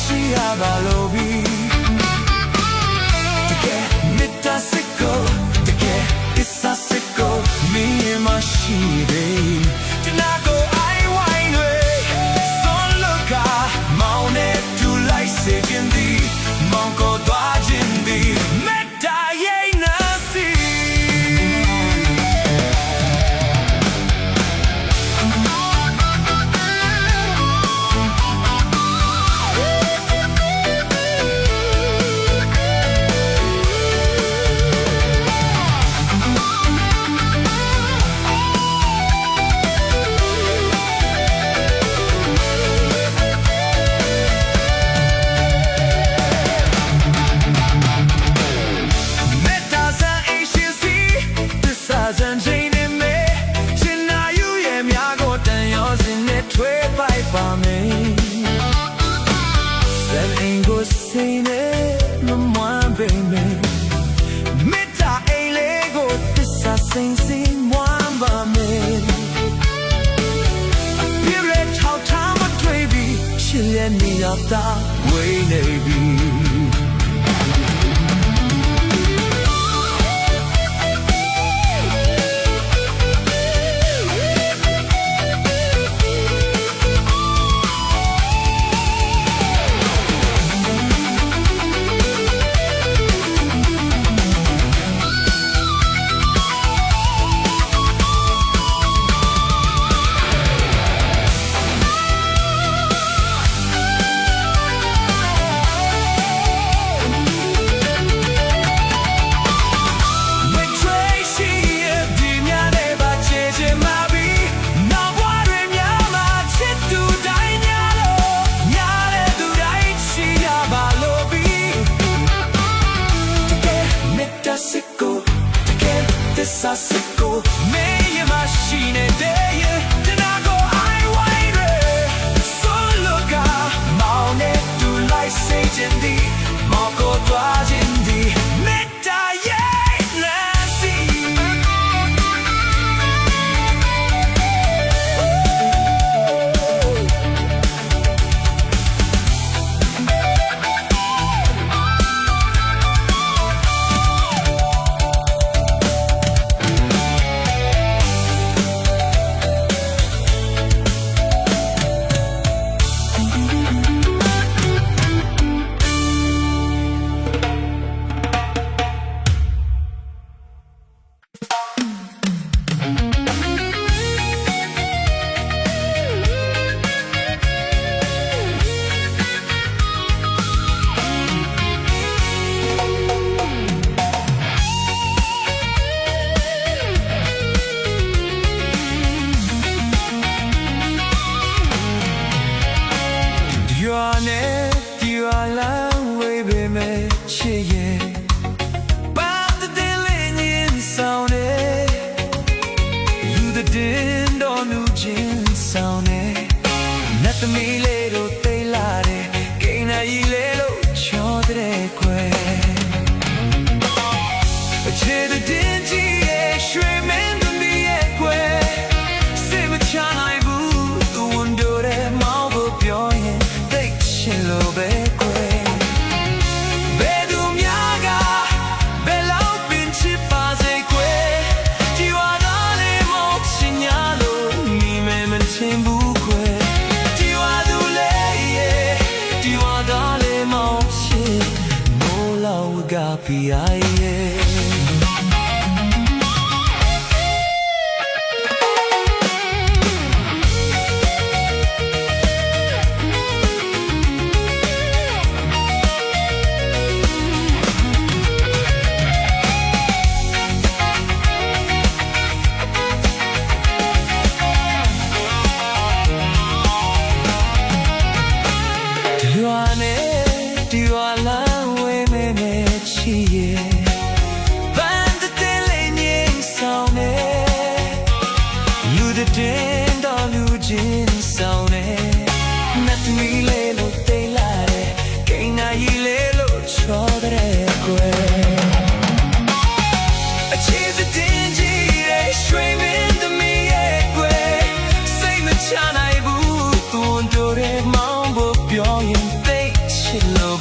ချစ် balobi Teke mita siko Teke isa siko Me and my shide Tinago I wine way Son loka Maune tu lai sekin di Monko dwajin di Meta ye nasi Say it, no more baby. Mita a lego, this I sing one by me. A period how time a baby, she let me up that way, baby. Sasiko, me machine day, then I go I wide. So look out, Maune to light sage in the Moko Dwaj in the Meta You are long way be me chiye But the dealing in sound You the din don't know jin sound Not the me little they lare Gaina yi little chodre kwe Che the dingy shrimmin the me kwe Se me chana bu the window de malvo byoyin Hello, baby. Bedumiaga, bella pinci pase que. Ti guardare mo segnalo, mi me mentembu que. Ti guardo lei, ti guardare mo se. Mola ugapi ai. Chana ibu tuon dore mambo pyoyin fake chilo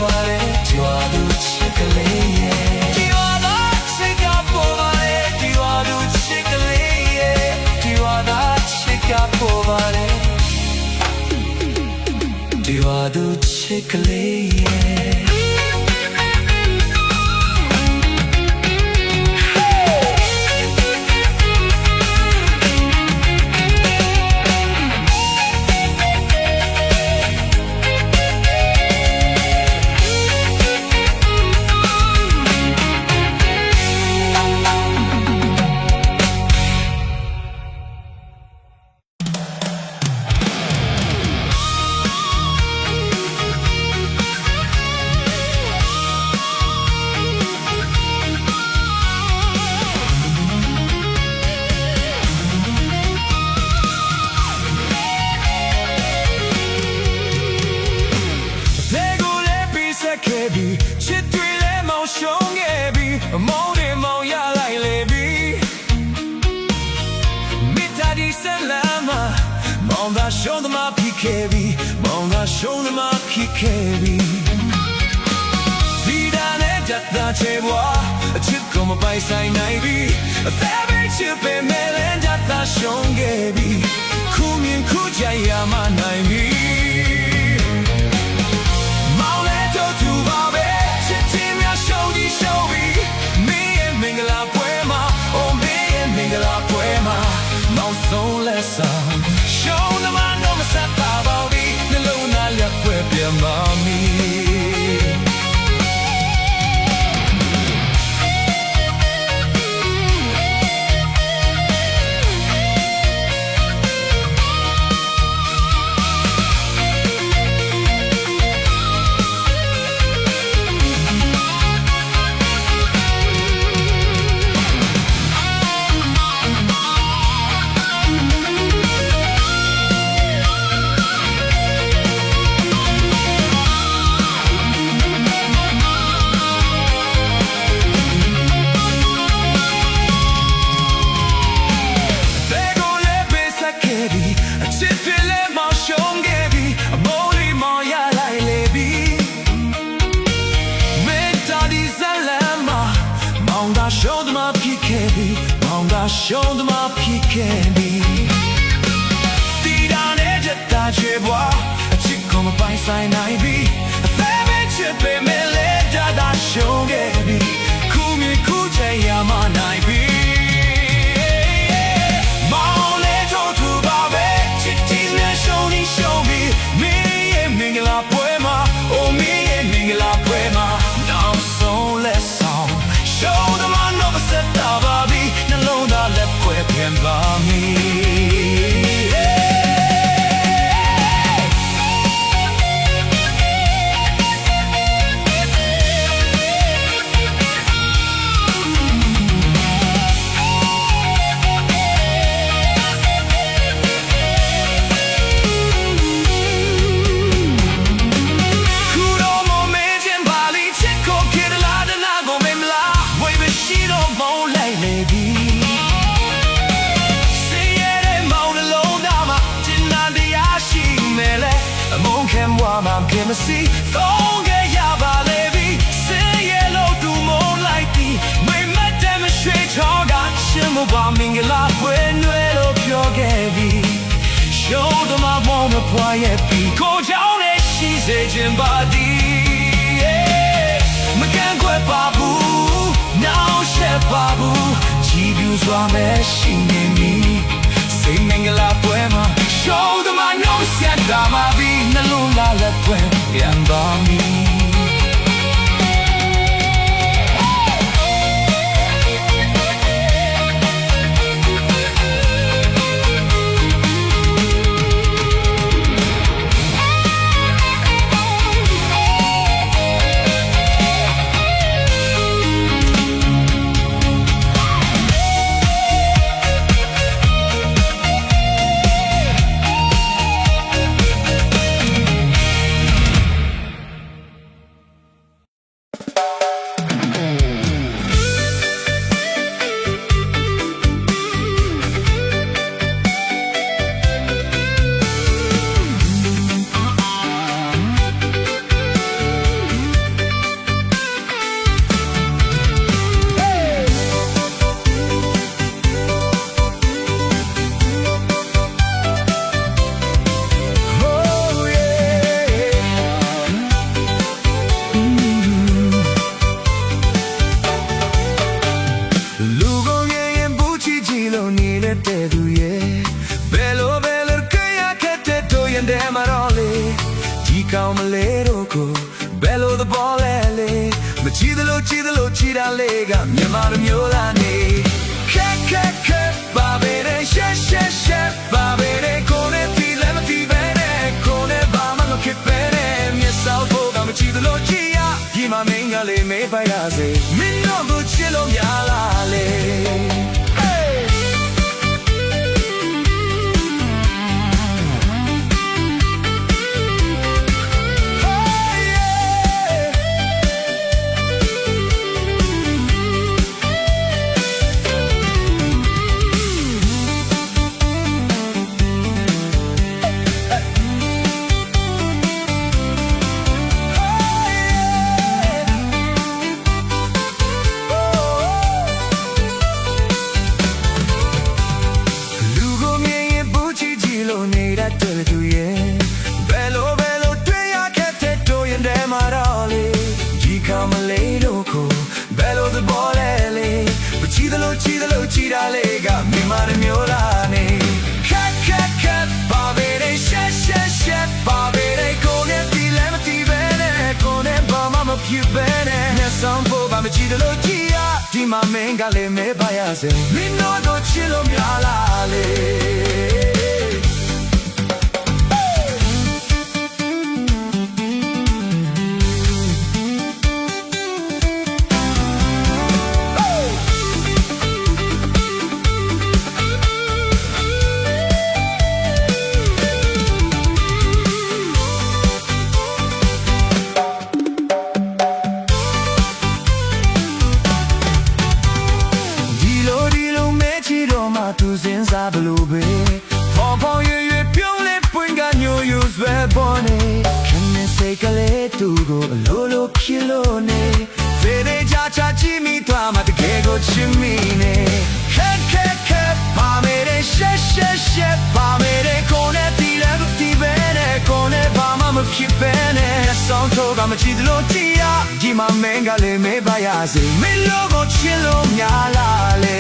ပါတယ်ဒီဝါလူချစ်ကလေးရဲ့ဒီဝါသာချစ်ကပေါ်ပါတယ်ဒီဝါလူချစ်ကလေးရဲ့ဒီဝါသာချစ်ကပေါ်ပါတယ်ဒီဝါလူချစ်ကလေးရဲ့ချစ်တွေလည်းမောင်ရှုံးခဲ့ပြီမောင်တွေမောင်ရလိုက်လေပြီမိသားဒီဆလမ်းမှာမောင်သာရှုံးသမားဖြစ်ခဲ့ပြီမောင်သာရှုံးသမားဖြစ်ခဲ့ပြီဒီဒါနဲ့တတ်တာချေဘွားအချစ်ကိုမပိုင်ဆိုင်နိုင်ပြီအသက်ပဲချစ်ပေမဲ့လည်းတတ်တာရှုံးခဲ့ပြီခုမြင်ခုကြရမှနိုင်ပြီဆုံးလက်ဆောင်ရှုံးသမားတော့မဆက်ပါပါဘူးနှလုံးသားလက်ွယ်ပြမမီရှုံးသမားဖြစ်ခဲ့ပြီမောင်သာရှုံးသမားဖြစ်ခဲ့ပြီတီတာနဲ့ကြက်တာချေဘွားအချစ်ကိုမပိုင်ဆိုင်နိုင်ပြီအသက်ပဲချစ်ပေမဲ့လည်းတတ်တာရှုံးခဲ့ပြီခုမြင်ခုချင်ရမှနိုင်ပြီမောင်လေးတို့သူပါပဲချစ်တီနဲ့ရှုံးနေရှုံးပြီမင်းရဲ့မင်္ဂလာပွဲမှာအိုမင်းရဲ့မင်္ဂလာပွဲမှာနောက်ဆုံးလက်ဆောင်ရှုံးဆက်တာပါပြီနှလုံးသားလက်ခွဲပြန်ပါမီမစီသုံးခဲ့ရပါလေပြီစင်ရဲ့လို့တူမုန်းလိုက်သည်မိမတ်တယ်မရွှေချောကရှင်မပါမင်္ဂလာဖွယ်နွယ်လို့ပြောခဲ့ပြီရှုံးသမားမောင်မဖွာရဲ့ပြီကိုချောင်းနဲ့ရှိစေခြင်းပါသည်မကန်ခွဲပါဘူးနောက်ရှက်ပါဘူးကြည်ပြူစွာမဲ့ရှိနေမည်စိတ်မင်္ဂလာပွဲမှာရှုံးသမားနှုတ်ဆက်တာပါပြီနှလုံးသားလက်ပွင့်ပြန်ပါမီ ကြည့်သလိုကြည့်သလိုကြည်တာလေးကမြန်မာလူမျိုးသားနေခက်ခက်ခက်ပါပဲတဲ့ရှက်ရှက်ရှက်ပါပဲတဲ့ကိုယ်နဲ့ဒီလည်းမဒီပဲတဲ့ကိုယ်နဲ့ဘာမှမဖြစ်ပဲတဲ့မျက်စောဖို့ကမကြည့်သလိုကြည်ရဒီမှာမင်းကလေးမေးပါရစေမင်းတို့ကိုချစ်လို့များလားလေတွေ့သူရဲ့ဘယ်လိုတွေ့ရခဲ့တဲ့တို့ရင်ထဲမှာတော့လေဒီကမလေးတို့ကိုဘယ်လိုသဘောလဲလေမကြည့်သလိုကြည့်သလိုကြည်တာလေးကမြန်မာလူမျိုးလားနေခက်ခက်ခက်ပါပဲတဲ့ရှက်ရှက်ရှက်ပါပဲတဲ့ကိုနဲ့ဒီလည်းမဒီပဲနဲ့ကိုနဲ့ဘာမှမဖြစ်ပဲနဲ့မျက်စောင်းဖို့ဘာမကြည့်သလိုကြည်ရဒီမှာမင်းကလေးမဲပါရစေမင်းတို့ကိုချစ်လို့များလားလေသူစင်စားဘလို့ပဲဖော်ဖော်ရွရွပြုံးလေးပွင့်ကညိုယူဆွဲပေါ်နေခနဲ့စိတ်ကလေးသူကိုအလိုလိုဖြစ်လို့နေဖေးတဲ့ကြချကြည့်မိသွားမှတကယ်ကိုချစ်မိနေခက်ခက်ခက်ပါမေတဲ့ရှက်ရှက်ရှက်ပါမေတဲ့ကိုနဲ့ဒီလည်းဒီပဲနဲ့ကိုနဲ့ဘာမှမဖြစ်ပဲနဲ့ဆောင်းတော့ကမကြည့်လို့ကြည်ရဒီမှာမင်းကလေးမေးပါရစေမင်းလိုကိုချစ်လို့များလားလေ